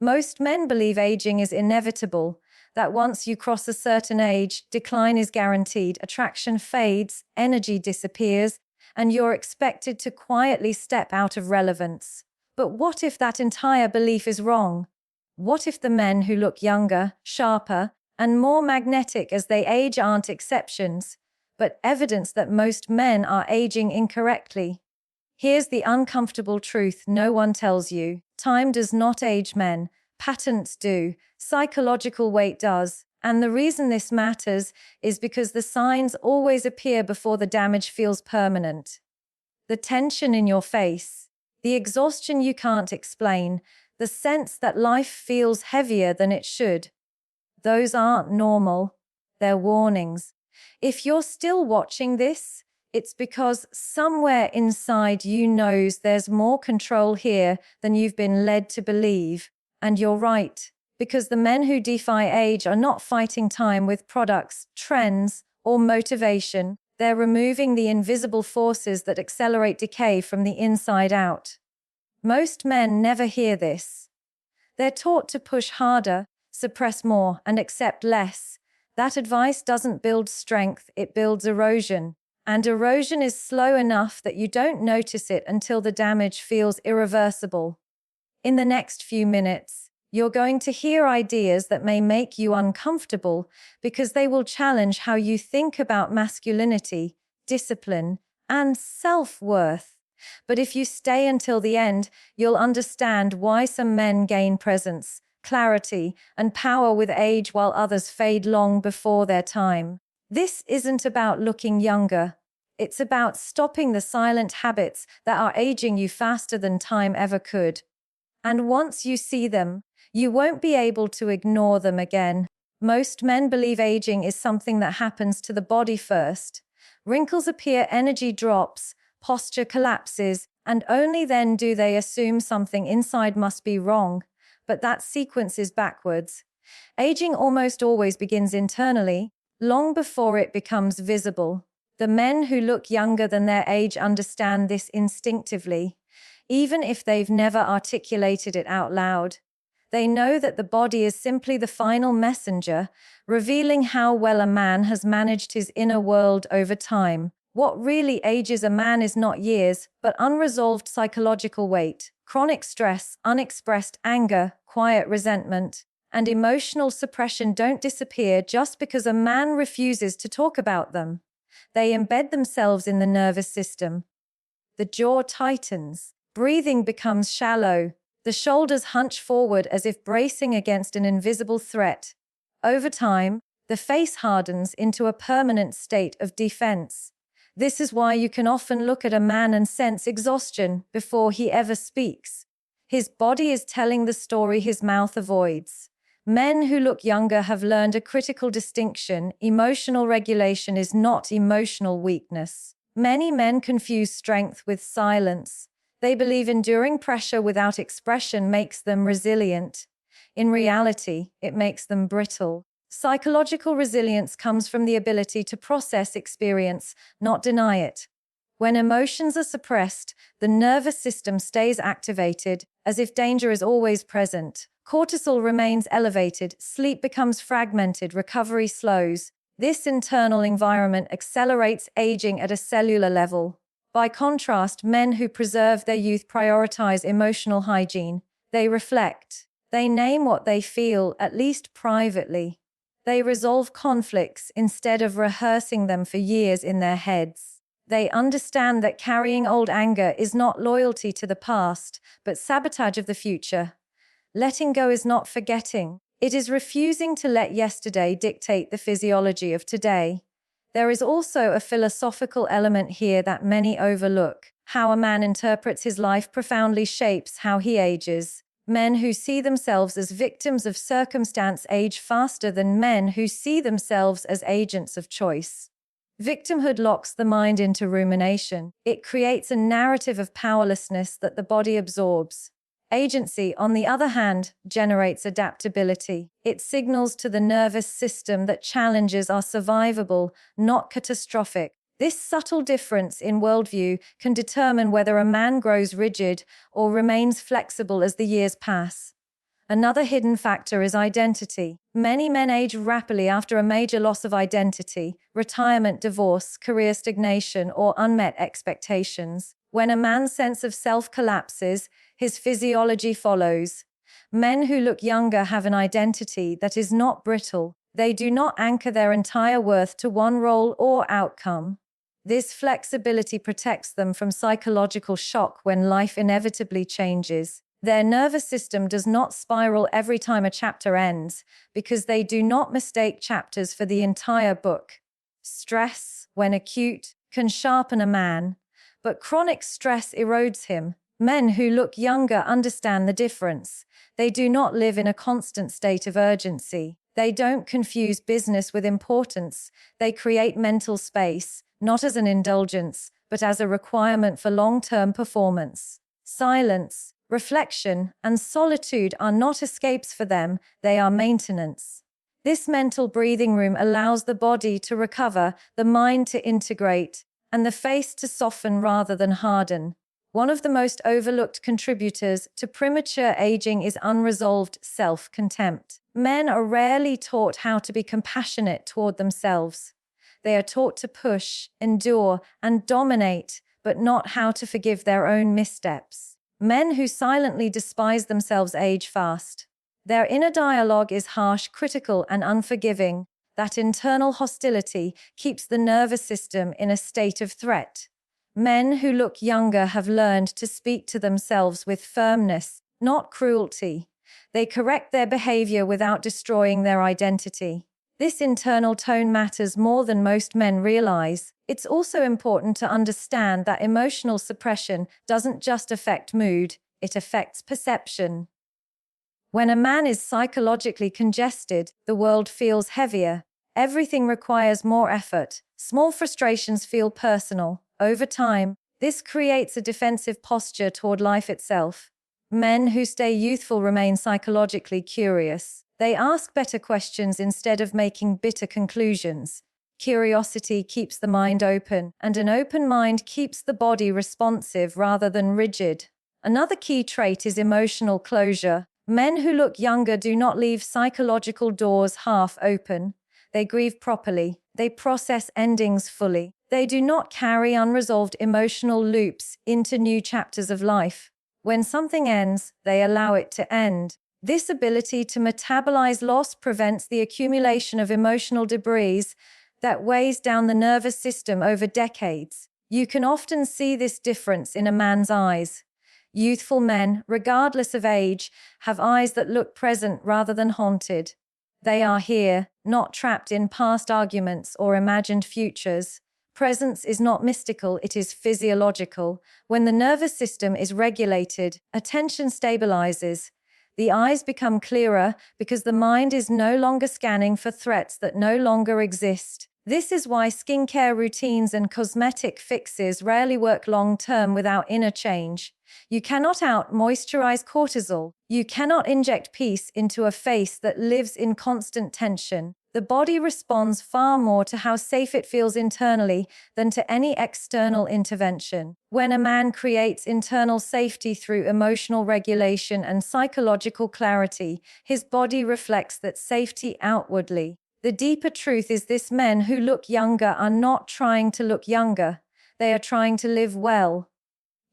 Most men believe aging is inevitable, that once you cross a certain age, decline is guaranteed, attraction fades, energy disappears, and you're expected to quietly step out of relevance. But what if that entire belief is wrong? What if the men who look younger, sharper, and more magnetic as they age aren't exceptions, but evidence that most men are aging incorrectly? Here's the uncomfortable truth no one tells you. Time does not age men. Patterns do. Psychological weight does. And the reason this matters is because the signs always appear before the damage feels permanent. The tension in your face, the exhaustion you can't explain, the sense that life feels heavier than it should. Those aren't normal. They're warnings. If you're still watching this, it's because somewhere inside you knows there's more control here than you've been led to believe. And you're right, because the men who defy age are not fighting time with products, trends, or motivation. They're removing the invisible forces that accelerate decay from the inside out. Most men never hear this. They're taught to push harder, suppress more, and accept less. That advice doesn't build strength, it builds erosion. And erosion is slow enough that you don't notice it until the damage feels irreversible. In the next few minutes, you're going to hear ideas that may make you uncomfortable because they will challenge how you think about masculinity, discipline, and self-worth. But if you stay until the end, you'll understand why some men gain presence, clarity, and power with age while others fade long before their time. This isn't about looking younger. It's about stopping the silent habits that are aging you faster than time ever could. And once you see them, you won't be able to ignore them again. Most men believe aging is something that happens to the body first. Wrinkles appear, energy drops, posture collapses, and only then do they assume something inside must be wrong. But that sequence is backwards. Aging almost always begins internally, long before it becomes visible. The men who look younger than their age understand this instinctively, even if they've never articulated it out loud. They know that the body is simply the final messenger, revealing how well a man has managed his inner world over time. What really ages a man is not years, but unresolved psychological weight, chronic stress, unexpressed anger, quiet resentment, and emotional suppression don't disappear just because a man refuses to talk about them. They embed themselves in the nervous system. The jaw tightens, breathing becomes shallow, the shoulders hunch forward as if bracing against an invisible threat. Over time, the face hardens into a permanent state of defense. This is why you can often look at a man and sense exhaustion before he ever speaks. His body is telling the story his mouth avoids. Men who look younger have learned a critical distinction. Emotional regulation is not emotional weakness. Many men confuse strength with silence. They believe enduring pressure without expression makes them resilient. In reality, it makes them brittle. Psychological resilience comes from the ability to process experience, not deny it. When emotions are suppressed, the nervous system stays activated, as if danger is always present. Cortisol remains elevated, sleep becomes fragmented, recovery slows. This internal environment accelerates aging at a cellular level. By contrast, men who preserve their youth prioritize emotional hygiene. They reflect. They name what they feel, at least privately. They resolve conflicts instead of rehearsing them for years in their heads. They understand that carrying old anger is not loyalty to the past, but sabotage of the future. Letting go is not forgetting. It is refusing to let yesterday dictate the physiology of today. There is also a philosophical element here that many overlook. How a man interprets his life profoundly shapes how he ages. Men who see themselves as victims of circumstance age faster than men who see themselves as agents of choice. Victimhood locks the mind into rumination. It creates a narrative of powerlessness that the body absorbs. Agency, on the other hand, generates adaptability. It signals to the nervous system that challenges are survivable, not catastrophic. This subtle difference in worldview can determine whether a man grows rigid or remains flexible as the years pass. Another hidden factor is identity. Many men age rapidly after a major loss of identity, retirement, divorce, career stagnation, or unmet expectations. When a man's sense of self collapses, his physiology follows. Men who look younger have an identity that is not brittle. They do not anchor their entire worth to one role or outcome. This flexibility protects them from psychological shock when life inevitably changes. Their nervous system does not spiral every time a chapter ends because they do not mistake chapters for the entire book. Stress, when acute, can sharpen a man, but chronic stress erodes him. Men who look younger understand the difference. They do not live in a constant state of urgency. They don't confuse business with importance. They create mental space, not as an indulgence, but as a requirement for long-term performance. Silence, reflection, and solitude are not escapes for them, they are maintenance. This mental breathing room allows the body to recover, the mind to integrate, and the face to soften rather than harden. One of the most overlooked contributors to premature aging is unresolved self-contempt. Men are rarely taught how to be compassionate toward themselves. They are taught to push, endure, and dominate, but not how to forgive their own missteps. Men who silently despise themselves age fast. Their inner dialogue is harsh, critical, and unforgiving. That internal hostility keeps the nervous system in a state of threat. Men who look younger have learned to speak to themselves with firmness, not cruelty. They correct their behavior without destroying their identity. This internal tone matters more than most men realize. It's also important to understand that emotional suppression doesn't just affect mood, it affects perception. When a man is psychologically congested, the world feels heavier. Everything requires more effort. Small frustrations feel personal. Over time, this creates a defensive posture toward life itself. Men who stay youthful remain psychologically curious. They ask better questions instead of making bitter conclusions. Curiosity keeps the mind open, and an open mind keeps the body responsive rather than rigid. Another key trait is emotional closure. Men who look younger do not leave psychological doors half open. They grieve properly. They process endings fully. They do not carry unresolved emotional loops into new chapters of life. When something ends, they allow it to end. This ability to metabolize loss prevents the accumulation of emotional debris that weighs down the nervous system over decades. You can often see this difference in a man's eyes. Youthful men, regardless of age, have eyes that look present rather than haunted. They are here, not trapped in past arguments or imagined futures. Presence is not mystical, it is physiological. When the nervous system is regulated, attention stabilizes. The eyes become clearer because the mind is no longer scanning for threats that no longer exist. This is why skincare routines and cosmetic fixes rarely work long-term without inner change. You cannot out-moisturize cortisol. You cannot inject peace into a face that lives in constant tension. The body responds far more to how safe it feels internally than to any external intervention. When a man creates internal safety through emotional regulation and psychological clarity, his body reflects that safety outwardly. The deeper truth is this: men who look younger are not trying to look younger. They are trying to live well.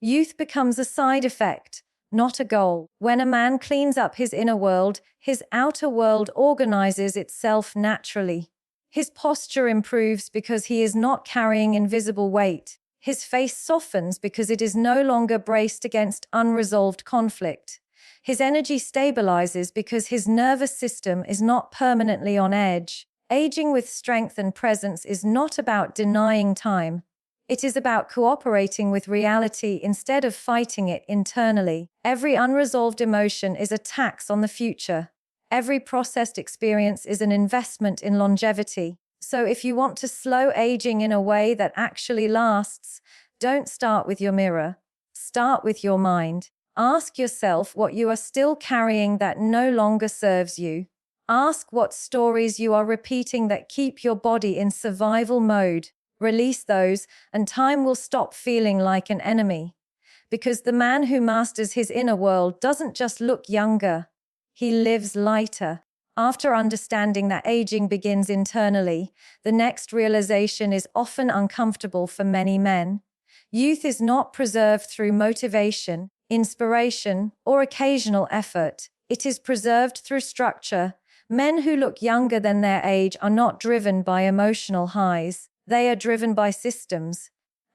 Youth becomes a side effect, not a goal. When a man cleans up his inner world, his outer world organizes itself naturally. His posture improves because he is not carrying invisible weight. His face softens because it is no longer braced against unresolved conflict. His energy stabilizes because his nervous system is not permanently on edge. Aging with strength and presence is not about denying time. It is about cooperating with reality instead of fighting it internally. Every unresolved emotion is a tax on the future. Every processed experience is an investment in longevity. So if you want to slow aging in a way that actually lasts, don't start with your mirror. Start with your mind. Ask yourself what you are still carrying that no longer serves you. Ask what stories you are repeating that keep your body in survival mode. Release those, and time will stop feeling like an enemy. Because the man who masters his inner world doesn't just look younger. He lives lighter. After understanding that aging begins internally, the next realization is often uncomfortable for many men. Youth is not preserved through motivation, inspiration, or occasional effort. It is preserved through structure. Men who look younger than their age are not driven by emotional highs. They are driven by systems.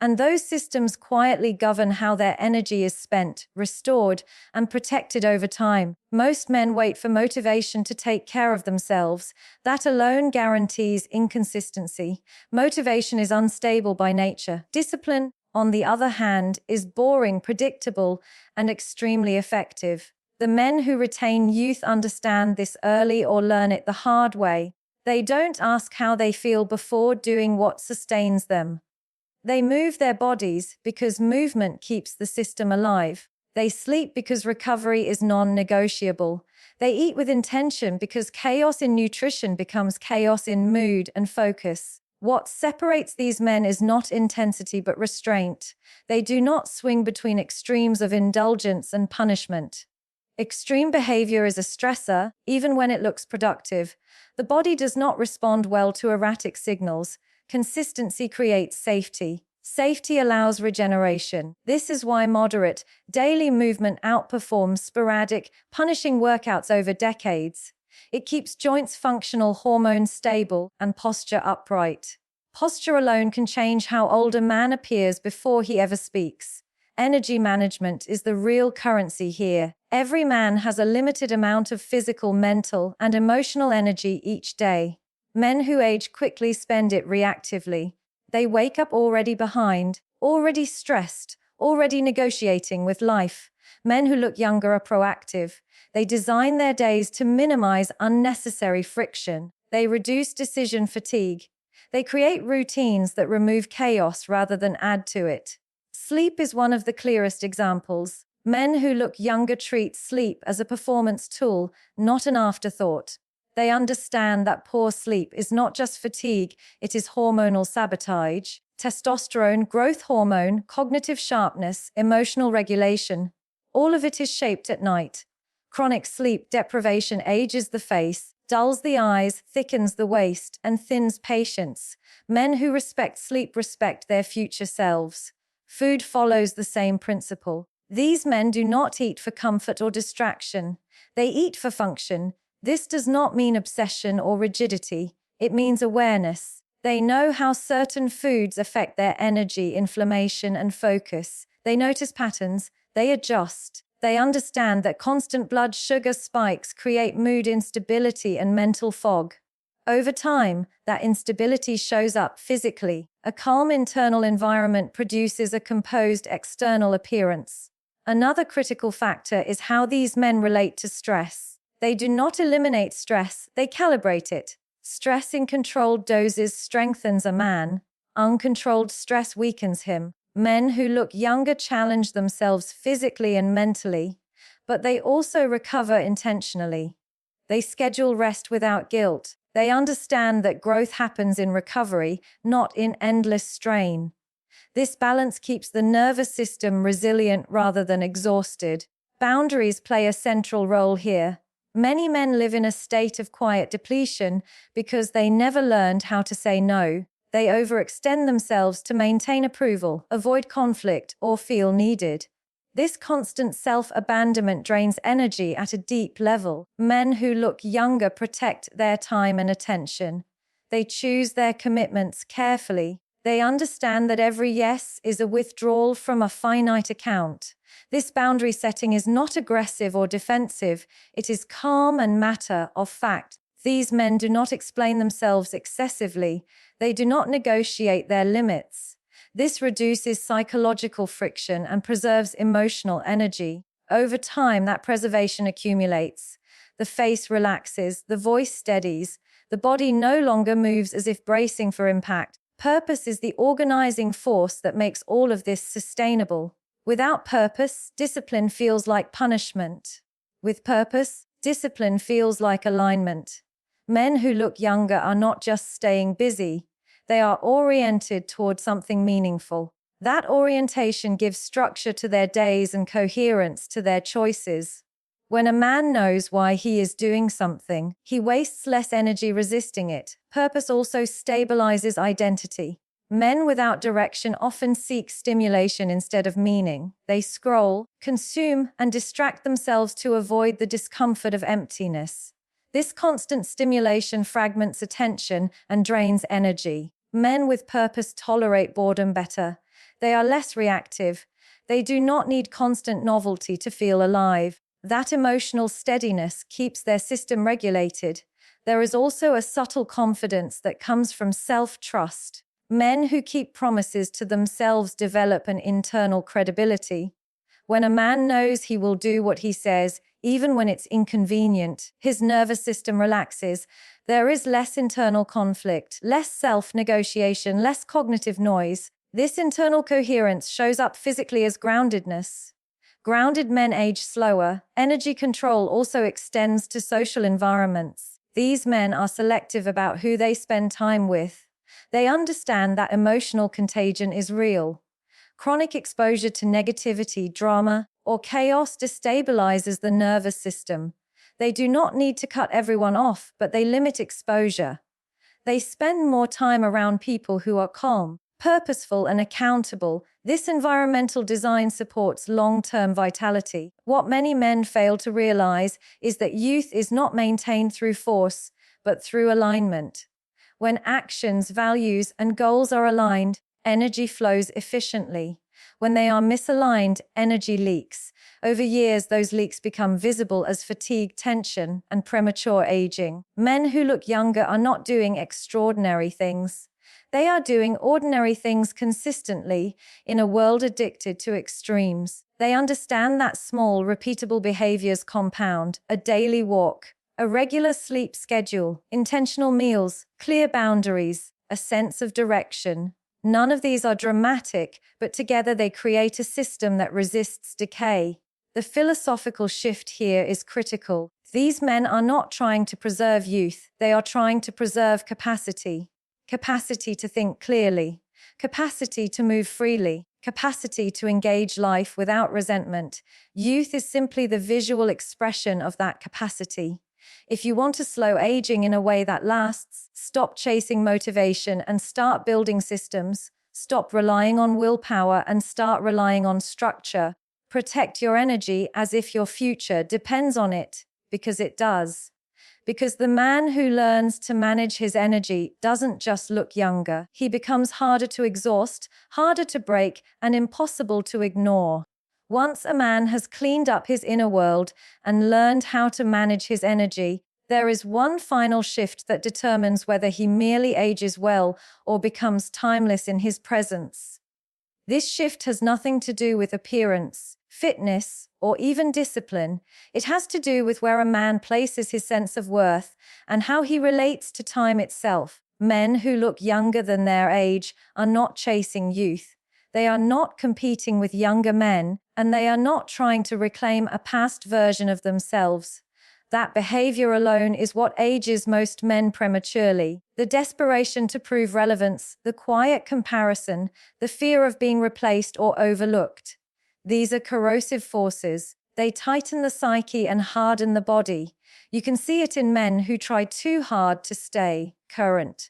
And those systems quietly govern how their energy is spent, restored, and protected over time. Most men wait for motivation to take care of themselves. That alone guarantees inconsistency. Motivation is unstable by nature. Discipline, on the other hand, is boring, predictable, and extremely effective. The men who retain youth understand this early or learn it the hard way. They don't ask how they feel before doing what sustains them. They move their bodies because movement keeps the system alive. They sleep because recovery is non-negotiable. They eat with intention because chaos in nutrition becomes chaos in mood and focus. What separates these men is not intensity but restraint. They do not swing between extremes of indulgence and punishment. Extreme behavior is a stressor, even when it looks productive. The body does not respond well to erratic signals. Consistency creates safety. Safety allows regeneration. This is why moderate, daily movement outperforms sporadic, punishing workouts over decades. It keeps joints functional, hormones stable, and posture upright. Posture alone can change how old a man appears before he ever speaks. Energy management is the real currency here. Every man has a limited amount of physical, mental, and emotional energy each day. Men who age quickly spend it reactively. They wake up already behind, already stressed, already negotiating with life. Men who look younger are proactive. They design their days to minimize unnecessary friction. They reduce decision fatigue. They create routines that remove chaos rather than add to it. Sleep is one of the clearest examples. Men who look younger treat sleep as a performance tool, not an afterthought. They understand that poor sleep is not just fatigue, it is hormonal sabotage. Testosterone, growth hormone, cognitive sharpness, emotional regulation. All of it is shaped at night. Chronic sleep deprivation ages the face, dulls the eyes, thickens the waist, and thins patience. Men who respect sleep respect their future selves. Food follows the same principle. These men do not eat for comfort or distraction. They eat for function. This does not mean obsession or rigidity. It means awareness. They know how certain foods affect their energy, inflammation, and focus. They notice patterns. They adjust. They understand that constant blood sugar spikes create mood instability and mental fog. Over time, that instability shows up physically. A calm internal environment produces a composed external appearance. Another critical factor is how these men relate to stress. They do not eliminate stress, they calibrate it. Stress in controlled doses strengthens a man. Uncontrolled stress weakens him. Men who look younger challenge themselves physically and mentally, but they also recover intentionally. They schedule rest without guilt. They understand that growth happens in recovery, not in endless strain. This balance keeps the nervous system resilient rather than exhausted. Boundaries play a central role here. Many men live in a state of quiet depletion because they never learned how to say no. They overextend themselves to maintain approval, avoid conflict, or feel needed. This constant self-abandonment drains energy at a deep level. Men who look younger protect their time and attention. They choose their commitments carefully. They understand that every yes is a withdrawal from a finite account. This boundary setting is not aggressive or defensive. It is calm and matter of fact. These men do not explain themselves excessively. They do not negotiate their limits. This reduces psychological friction and preserves emotional energy. Over time, that preservation accumulates. The face relaxes, the voice steadies, the body no longer moves as if bracing for impact. Purpose is the organizing force that makes all of this sustainable. Without purpose, discipline feels like punishment. With purpose, discipline feels like alignment. Men who look younger are not just staying busy. They are oriented toward something meaningful. That orientation gives structure to their days and coherence to their choices. When a man knows why he is doing something, he wastes less energy resisting it. Purpose also stabilizes identity. Men without direction often seek stimulation instead of meaning. They scroll, consume, and distract themselves to avoid the discomfort of emptiness. This constant stimulation fragments attention and drains energy. Men with purpose tolerate boredom better. They are less reactive. They do not need constant novelty to feel alive. That emotional steadiness keeps their system regulated. There is also a subtle confidence that comes from self-trust. Men who keep promises to themselves develop an internal credibility. When a man knows he will do what he says, even when it's inconvenient, his nervous system relaxes. There is less internal conflict, less self-negotiation, less cognitive noise. This internal coherence shows up physically as groundedness. Grounded men age slower. Energy control also extends to social environments. These men are selective about who they spend time with. They understand that emotional contagion is real. Chronic exposure to negativity, drama, or chaos destabilizes the nervous system. They do not need to cut everyone off, but they limit exposure. They spend more time around people who are calm, purposeful, and accountable. This environmental design supports long-term vitality. What many men fail to realize is that youth is not maintained through force, but through alignment. When actions, values, and goals are aligned, energy flows efficiently. When they are misaligned, energy leaks. Over years, those leaks become visible as fatigue, tension, and premature aging. Men who look younger are not doing extraordinary things. They are doing ordinary things consistently in a world addicted to extremes. They understand that small, repeatable behaviors compound: a daily walk, a regular sleep schedule, intentional meals, clear boundaries, a sense of direction. None of these are dramatic, but together they create a system that resists decay. The philosophical shift here is critical. These men are not trying to preserve youth, they are trying to preserve capacity. Capacity to think clearly, capacity to move freely, capacity to engage life without resentment. Youth is simply the visual expression of that capacity. If you want to slow aging in a way that lasts, stop chasing motivation and start building systems. Stop relying on willpower and start relying on structure. Protect your energy as if your future depends on it, because it does. Because the man who learns to manage his energy doesn't just look younger. He becomes harder to exhaust, harder to break, and impossible to ignore. Once a man has cleaned up his inner world and learned how to manage his energy, there is one final shift that determines whether he merely ages well or becomes timeless in his presence. This shift has nothing to do with appearance, fitness, or even discipline. It has to do with where a man places his sense of worth and how he relates to time itself. Men who look younger than their age are not chasing youth. They are not competing with younger men, and they are not trying to reclaim a past version of themselves. That behavior alone is what ages most men prematurely. The desperation to prove relevance, the quiet comparison, the fear of being replaced or overlooked. These are corrosive forces. They tighten the psyche and harden the body. You can see it in men who try too hard to stay current.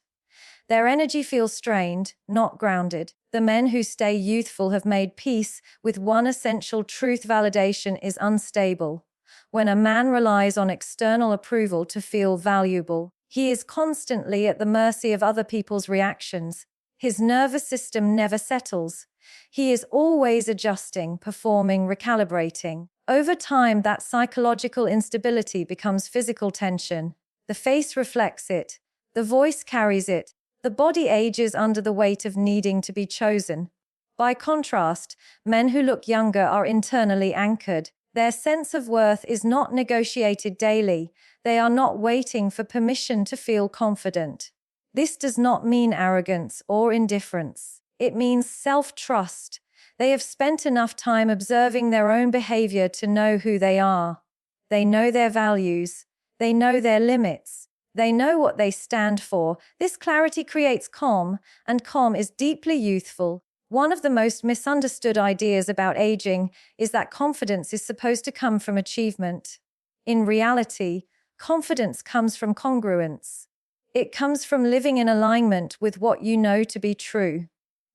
Their energy feels strained, not grounded. The men who stay youthful have made peace with one essential truth: validation is unstable. When a man relies on external approval to feel valuable, he is constantly at the mercy of other people's reactions. His nervous system never settles. He is always adjusting, performing, recalibrating. Over time, that psychological instability becomes physical tension. The face reflects it. The voice carries it. The body ages under the weight of needing to be chosen. By contrast, men who look younger are internally anchored. Their sense of worth is not negotiated daily. They are not waiting for permission to feel confident. This does not mean arrogance or indifference. It means self-trust. They have spent enough time observing their own behavior to know who they are. They know their values. They know their limits. They know what they stand for. This clarity creates calm, and calm is deeply youthful. One of the most misunderstood ideas about aging is that confidence is supposed to come from achievement. In reality, confidence comes from congruence. It comes from living in alignment with what you know to be true.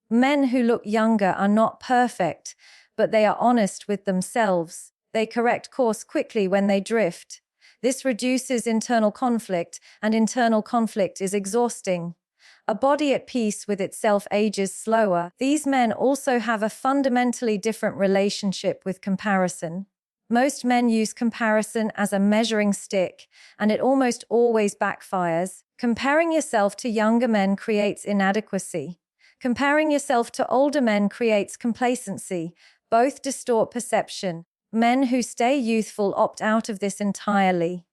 Men who look younger are not perfect, but they are honest with themselves. They correct course quickly when they drift. This reduces internal conflict, and internal conflict is exhausting. A body at peace with itself ages slower. These men also have a fundamentally different relationship with comparison. Most men use comparison as a measuring stick, and it almost always backfires. Comparing yourself to younger men creates inadequacy. Comparing yourself to older men creates complacency. Both distort perception. Men who stay youthful opt out of this entirely.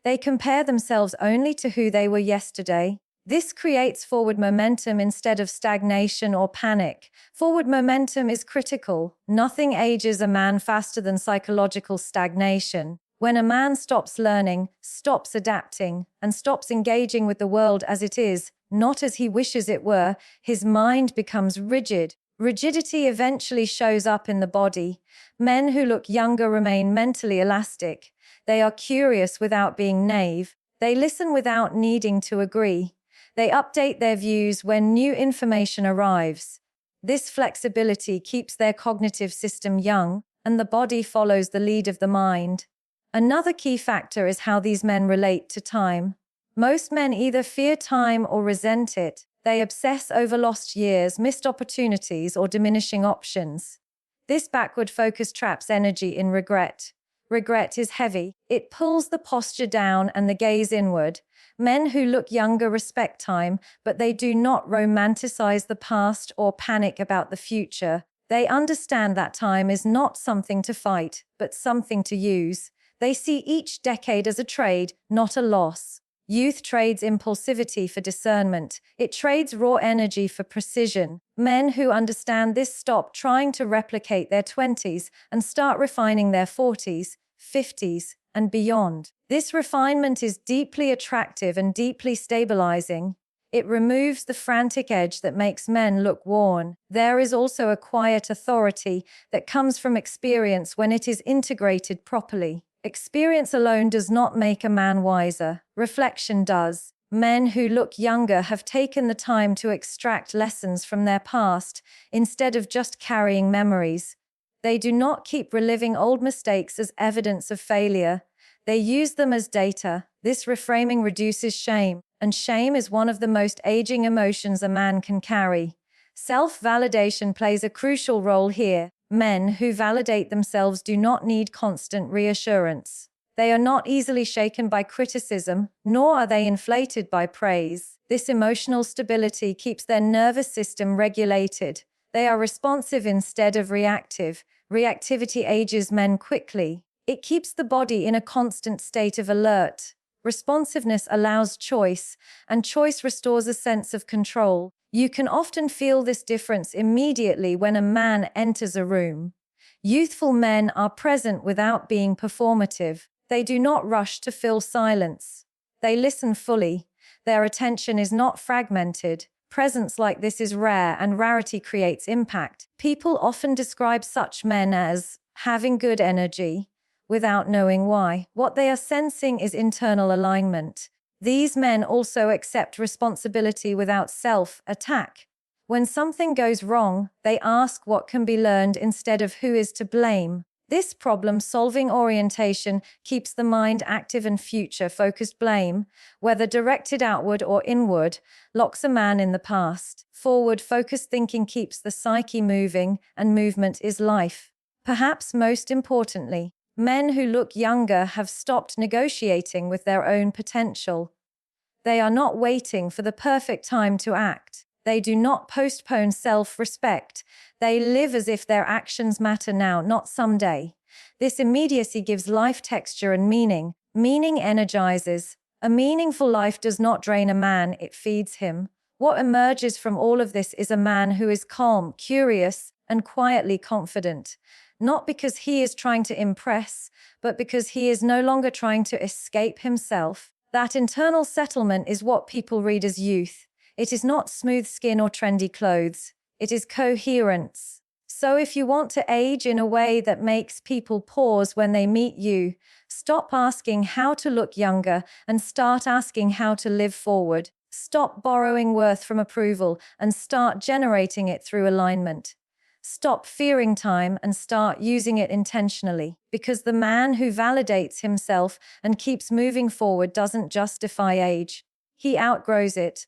They compare themselves only to who they were yesterday. This creates forward momentum instead of stagnation or panic. Forward momentum is critical. Nothing ages a man faster than psychological stagnation. When a man stops learning, stops adapting, and stops engaging with the world as it is, not as he wishes it were, his mind becomes rigid. Rigidity eventually shows up in the body. Men who look younger remain mentally elastic. They are curious without being naive. They listen without needing to agree. They update their views when new information arrives. This flexibility keeps their cognitive system young, and the body follows the lead of the mind. Another key factor is how these men relate to time. Most men either fear time or resent it. They obsess over lost years, missed opportunities, or diminishing options. This backward focus traps energy in regret. Regret is heavy. It pulls the posture down and the gaze inward. Men who look younger respect time, but they do not romanticize the past or panic about the future. They understand that time is not something to fight, but something to use. They see each decade as a trade, not a loss. Youth trades impulsivity for discernment. It trades raw energy for precision. Men who understand this stop trying to replicate their 20s and start refining their 40s, 50s, and beyond. This refinement is deeply attractive and deeply stabilizing. It removes the frantic edge that makes men look worn. There is also a quiet authority that comes from experience when it is integrated properly. Experience alone does not make a man wiser. Reflection does. Men who look younger have taken the time to extract lessons from their past instead of just carrying memories. They do not keep reliving old mistakes as evidence of failure. They use them as data. This reframing reduces shame, and shame is one of the most aging emotions a man can carry. Self-validation plays a crucial role here. Men who validate themselves do not need constant reassurance. They are not easily shaken by criticism, nor are they inflated by praise. This emotional stability keeps their nervous system regulated. They are responsive instead of reactive. Reactivity ages men quickly. It keeps the body in a constant state of alert. Responsiveness allows choice, and choice restores a sense of control. You can often feel this difference immediately when a man enters a room. Youthful men are present without being performative. They do not rush to fill silence. They listen fully. Their attention is not fragmented. Presence like this is rare, and rarity creates impact. People often describe such men as having good energy, without knowing why. What they are sensing is internal alignment. These men also accept responsibility without self-attack. When something goes wrong, they ask what can be learned instead of who is to blame. This problem-solving orientation keeps the mind active, and future-focused blame, whether directed outward or inward, locks a man in the past. Forward-focused thinking keeps the psyche moving, and movement is life. Perhaps most importantly, men who look younger have stopped negotiating with their own potential. They are not waiting for the perfect time to act. They do not postpone self-respect. They live as if their actions matter now, not someday. This immediacy gives life texture and meaning. Meaning energizes. A meaningful life does not drain a man, it feeds him. What emerges from all of this is a man who is calm, curious, and quietly confident. Not because he is trying to impress, but because he is no longer trying to escape himself. That internal settlement is what people read as youth. It is not smooth skin or trendy clothes. It is coherence. So if you want to age in a way that makes people pause when they meet you, stop asking how to look younger and start asking how to live forward. Stop borrowing worth from approval and start generating it through alignment. Stop fearing time and start using it intentionally, because the man who validates himself and keeps moving forward doesn't just defy age. He outgrows it.